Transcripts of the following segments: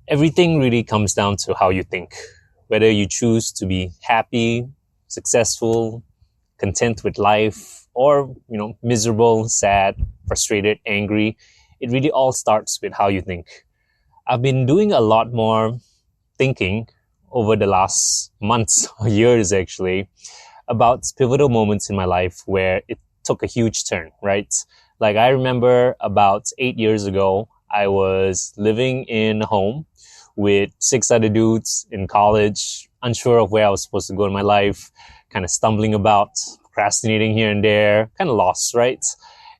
everything really comes down to how you think. Whether you choose to be happy, successful, content with life, or, miserable, sad, frustrated, angry, it really all starts with how you think. I've been doing a lot more thinking over the last months or years, actually, about pivotal moments in my life where it took a huge turn, right? Like, I remember about 8 years ago, I was living in a home with 6 other dudes in college, unsure of where I was supposed to go in my life, kind of stumbling about, procrastinating here and there, kind of lost, right?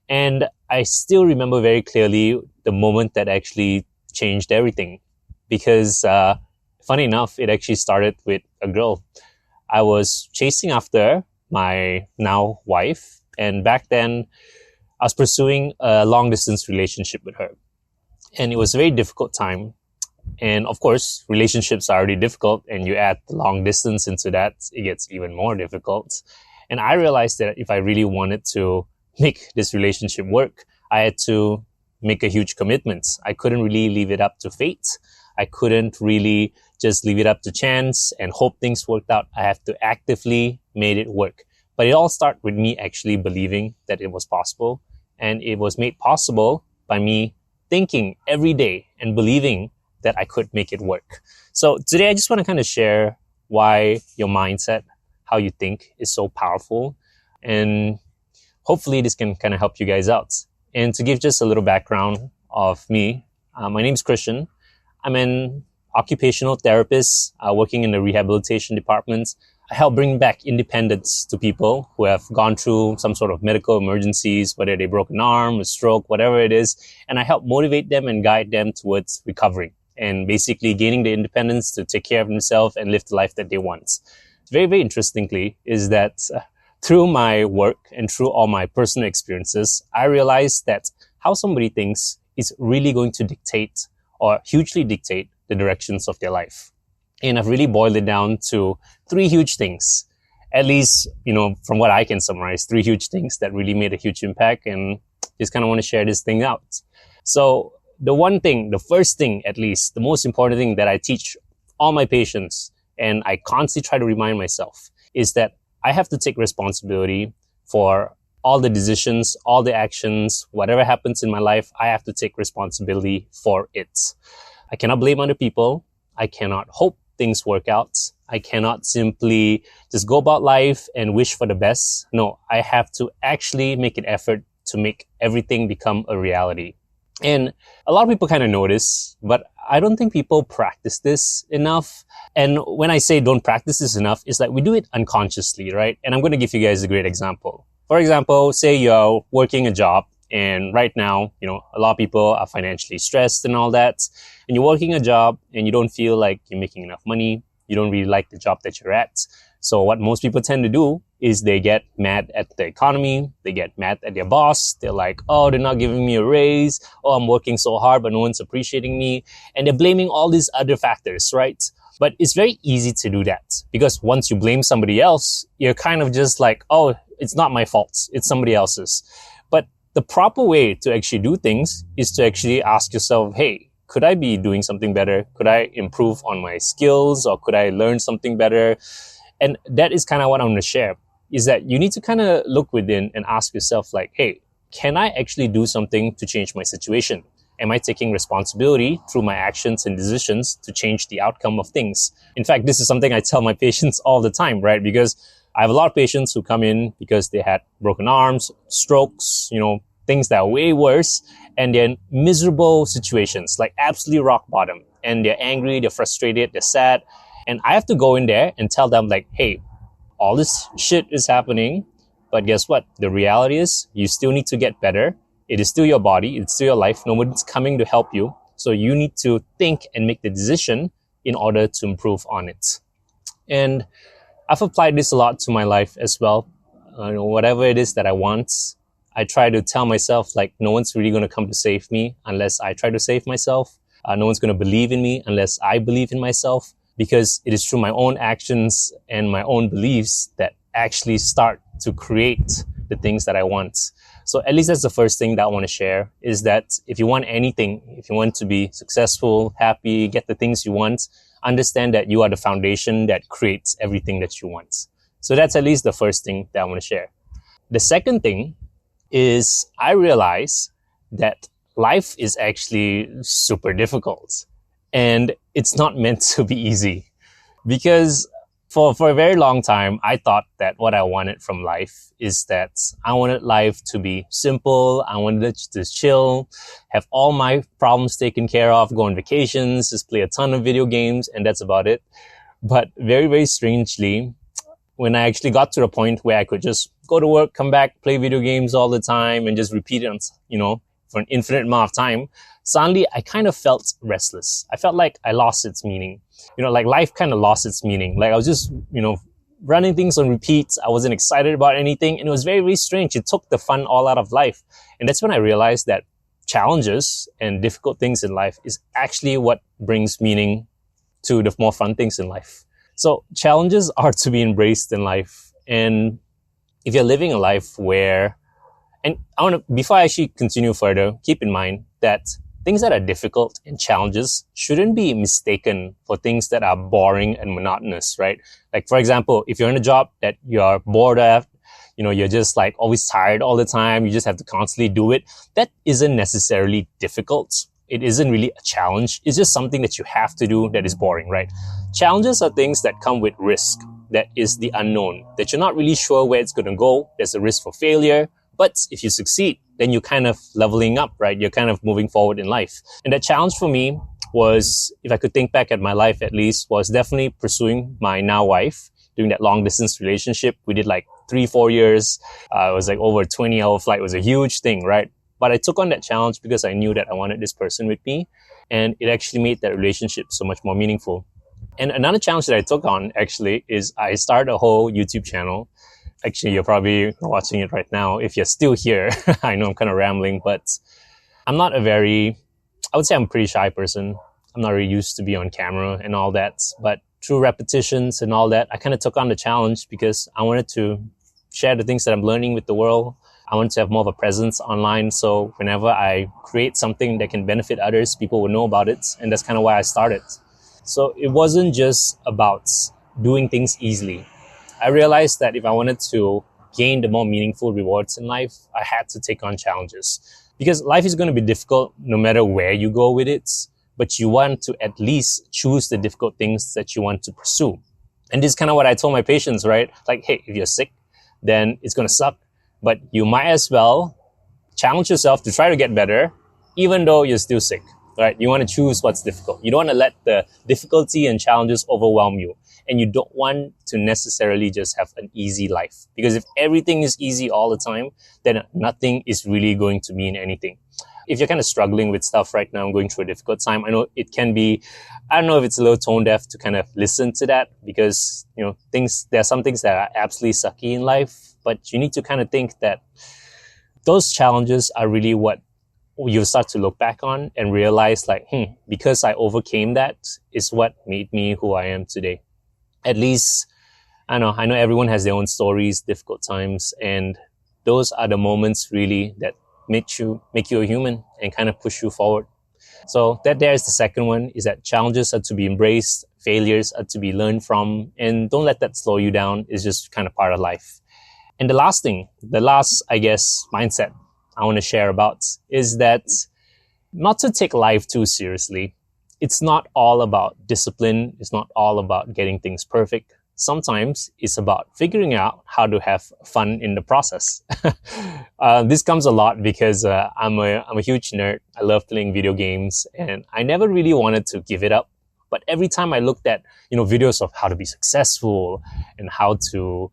And I still remember very clearly the moment that actually changed everything. Because, funny enough, it actually started with a girl. I was chasing after my now wife, and back then I was pursuing a long distance relationship with her. And it was a very difficult time. And of course, relationships are already difficult, and you add the long distance into that, it gets even more difficult. And I realized that if I really wanted to make this relationship work, I had to make a huge commitment. I couldn't really leave it up to fate. I couldn't really just leave it up to chance and hope things worked out. I have to actively make it work. But it all started with me actually believing that it was possible. And it was made possible by me thinking every day and believing that I could make it work. So today I just want to kind of share why your mindset, how you think, is so powerful. And hopefully this can kind of help you guys out. And to give just a little background of me, my name is Christian. I'm an occupational therapist working in the rehabilitation department. I help bring back independence to people who have gone through some sort of medical emergencies, whether they broke an arm, a stroke, whatever it is. And I help motivate them and guide them towards recovering and basically gaining the independence to take care of themselves and live the life that they want. Very, very interestingly is that through my work and through all my personal experiences, I realized that how somebody thinks is really going to dictate or hugely dictate the directions of their life. And I've really boiled it down to 3 huge things, at least, from what I can summarize, 3 huge things that really made a huge impact, and just kind of want to share this thing out. So the first thing, at least, the most important thing that I teach all my patients, and I constantly try to remind myself, is that I have to take responsibility for all the decisions, all the actions, whatever happens in my life, I have to take responsibility for it. I cannot blame other people. I cannot hope things work out. I cannot simply just go about life and wish for the best. No, I have to actually make an effort to make everything become a reality. And a lot of people kind of know this, but I don't think people practice this enough. And when I say don't practice this enough, it's like we do it unconsciously, right? And I'm going to give you guys a great example. For example, say you're working a job, and right now, a lot of people are financially stressed and all that. And you're working a job and you don't feel like you're making enough money. You don't really like the job that you're at. So what most people tend to do is they get mad at the economy. They get mad at their boss. They're like, oh, they're not giving me a raise. Oh, I'm working so hard, but no one's appreciating me. And they're blaming all these other factors, right? But it's very easy to do that because once you blame somebody else, you're kind of just like, oh, it's not my fault. It's somebody else's. But the proper way to actually do things is to actually ask yourself, hey, could I be doing something better? Could I improve on my skills, or could I learn something better? And that is kind of what I'm going to share, is that you need to kind of look within and ask yourself like, hey, can I actually do something to change my situation? Am I taking responsibility through my actions and decisions to change the outcome of things? In fact, this is something I tell my patients all the time, right? Because I have a lot of patients who come in because they had broken arms, strokes, things that are way worse, and they're in miserable situations, like absolutely rock bottom. And they're angry, they're frustrated, they're sad. And I have to go in there and tell them like, hey, all this shit is happening, but guess what? The reality is you still need to get better. It is still your body. It's still your life. No one's coming to help you. So you need to think and make the decision in order to improve on it. And I've applied this a lot to my life as well. Whatever it is that I want, I try to tell myself like, no one's really going to come to save me unless I try to save myself. No one's going to believe in me unless I believe in myself, because it is through my own actions and my own beliefs that actually start to create the things that I want. So at least that's the first thing that I want to share, is that if you want anything, if you want to be successful, happy, get the things you want, understand that you are the foundation that creates everything that you want. So that's at least the first thing that I want to share. The second thing is I realize that life is actually super difficult and it's not meant to be easy, because for a very long time, I thought that what I wanted from life is that I wanted life to be simple. I wanted it to chill, have all my problems taken care of, go on vacations, just play a ton of video games, and that's about it. But very, very strangely, when I actually got to the point where I could just go to work, come back, play video games all the time, and just repeat it, for an infinite amount of time, suddenly I kind of felt restless. I felt like I lost its meaning. Like life kind of lost its meaning. Like I was just, running things on repeat. I wasn't excited about anything. And it was very, very strange. It took the fun all out of life. And that's when I realized that challenges and difficult things in life is actually what brings meaning to the more fun things in life. So challenges are to be embraced in life. And if you're living a life where, and before I actually continue further, keep in mind that things that are difficult and challenges shouldn't be mistaken for things that are boring and monotonous, right? Like, for example, if you're in a job that you're bored of, you're just like always tired all the time, you just have to constantly do it, that isn't necessarily difficult. It isn't really a challenge. It's just something that you have to do that is boring, right? Challenges are things that come with risk. That is the unknown, that you're not really sure where it's going to go. There's a risk for failure. But if you succeed, then you're kind of leveling up, right? You're kind of moving forward in life. And that challenge for me was, if I could think back at my life at least, was definitely pursuing my now wife, doing that long distance relationship. We did like 3-4 years. It was like over a 20-hour flight. It was a huge thing, right? But I took on that challenge because I knew that I wanted this person with me. And it actually made that relationship so much more meaningful. And another challenge that I took on actually is I started a whole YouTube channel. Actually, you're probably watching it right now. If you're still here, I know I'm kind of rambling, but I'm not I would say I'm a pretty shy person. I'm not really used to be on camera and all that. But through repetitions and all that, I kind of took on the challenge because I wanted to share the things that I'm learning with the world. I wanted to have more of a presence online. So whenever I create something that can benefit others, people will know about it. And that's kind of why I started. So it wasn't just about doing things easily. I realized that if I wanted to gain the more meaningful rewards in life, I had to take on challenges. Because life is going to be difficult no matter where you go with it, but you want to at least choose the difficult things that you want to pursue. And this is kind of what I told my patients, right? Like, hey, if you're sick, then it's going to suck. But you might as well challenge yourself to try to get better, even though you're still sick, right? You want to choose what's difficult. You don't want to let the difficulty and challenges overwhelm you. And you don't want to necessarily just have an easy life. Because if everything is easy all the time, then nothing is really going to mean anything. If you're kind of struggling with stuff right now, going through a difficult time, I know it can be, I don't know if it's a little tone deaf to kind of listen to that, because, there are some things that are absolutely sucky in life, but you need to kind of think that those challenges are really what you start to look back on and realize like, because I overcame that is what made me who I am today. At least, I know everyone has their own stories, difficult times, and those are the moments really that make you a human and kind of push you forward. So that there is the second one, is that challenges are to be embraced, failures are to be learned from, and don't let that slow you down. It's just kind of part of life. And the last, I guess, mindset I want to share about is that not to take life too seriously. It's not all about discipline. It's not all about getting things perfect. Sometimes it's about figuring out how to have fun in the process. This comes a lot because I'm a huge nerd. I love playing video games, and I never really wanted to give it up. But every time I looked at videos of how to be successful and how to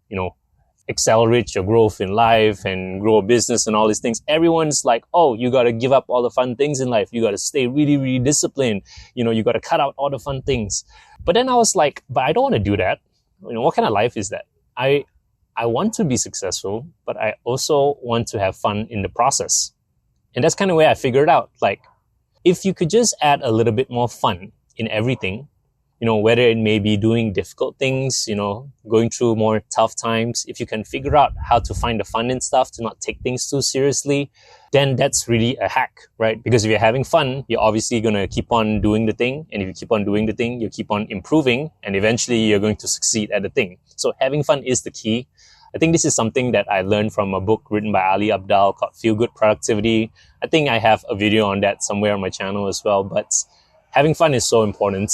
accelerate your growth in life and grow a business and all these things, everyone's like, oh, you got to give up all the fun things in life. You got to stay really, really disciplined. You got to cut out all the fun things. But then I was like, but I don't want to do that. What kind of life is that? I want to be successful, but I also want to have fun in the process. And that's kind of where I figured out, like, if you could just add a little bit more fun in everything, whether it may be doing difficult things, going through more tough times, if you can figure out how to find the fun in stuff, to not take things too seriously, then that's really a hack, right? Because if you're having fun, you're obviously going to keep on doing the thing. And if you keep on doing the thing, you keep on improving, and eventually you're going to succeed at the thing. So having fun is the key. I think this is something that I learned from a book written by Ali Abdaal called Feel Good Productivity. I think I have a video on that somewhere on my channel as well, but having fun is so important.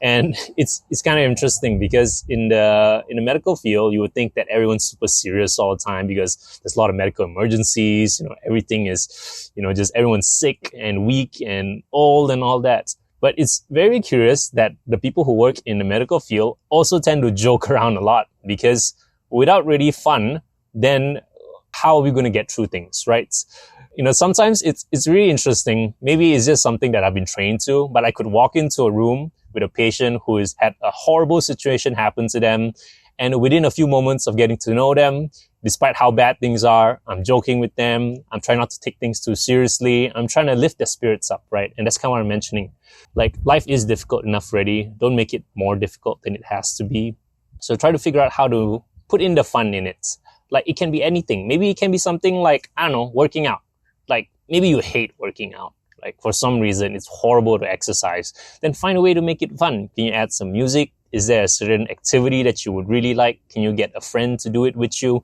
And it's kind of interesting because in the medical field, you would think that everyone's super serious all the time because there's a lot of medical emergencies. Everything is, just everyone's sick and weak and old and all that. But it's very curious that the people who work in the medical field also tend to joke around a lot, because without really fun, then how are we going to get through things, right? Sometimes it's really interesting. Maybe it's just something that I've been trained to, but I could walk into a room with a patient who has had a horrible situation happen to them. And within a few moments of getting to know them, despite how bad things are, I'm joking with them. I'm trying not to take things too seriously. I'm trying to lift their spirits up, right? And that's kind of what I'm mentioning. Like, life is difficult enough already. Don't make it more difficult than it has to be. So try to figure out how to put in the fun in it. Like, it can be anything. Maybe it can be something like, I don't know, working out. Like, maybe you hate working out. Like, for some reason, it's horrible to exercise. Then find a way to make it fun. Can you add some music? Is there a certain activity that you would really like? Can you get a friend to do it with you?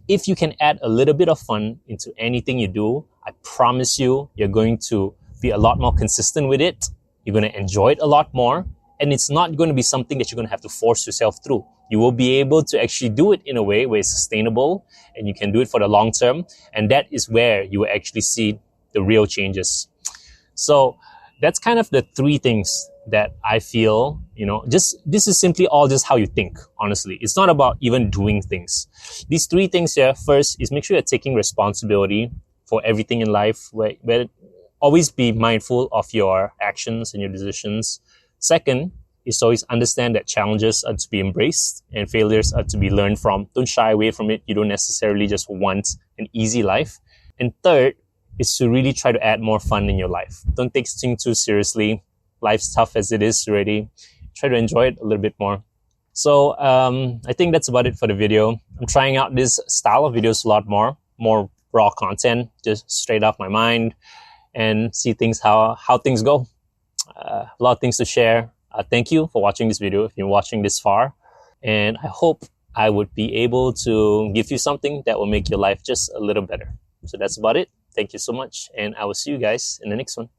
If you can add a little bit of fun into anything you do, I promise you, you're going to be a lot more consistent with it. You're going to enjoy it a lot more. And it's not going to be something that you're going to have to force yourself through. You will be able to actually do it in a way where it's sustainable and you can do it for the long term. And that is where you will actually see the real changes. So that's kind of the three things that I feel, this is simply all just how you think, honestly. It's not about even doing things. These three things here, first is make sure you're taking responsibility for everything in life, where always be mindful of your actions and your decisions. Second is to always understand that challenges are to be embraced and failures are to be learned from. Don't shy away from it. You don't necessarily just want an easy life. And third is to really try to add more fun in your life. Don't take things too seriously. Life's tough as it is already. Try to enjoy it a little bit more. So I think that's about it for the video. I'm trying out this style of videos a lot more raw content, just straight off my mind, and see things how things go. A lot of things to share. Thank you for watching this video if you're watching this far. And I hope I would be able to give you something that will make your life just a little better. So that's about it. Thank you so much. And I will see you guys in the next one.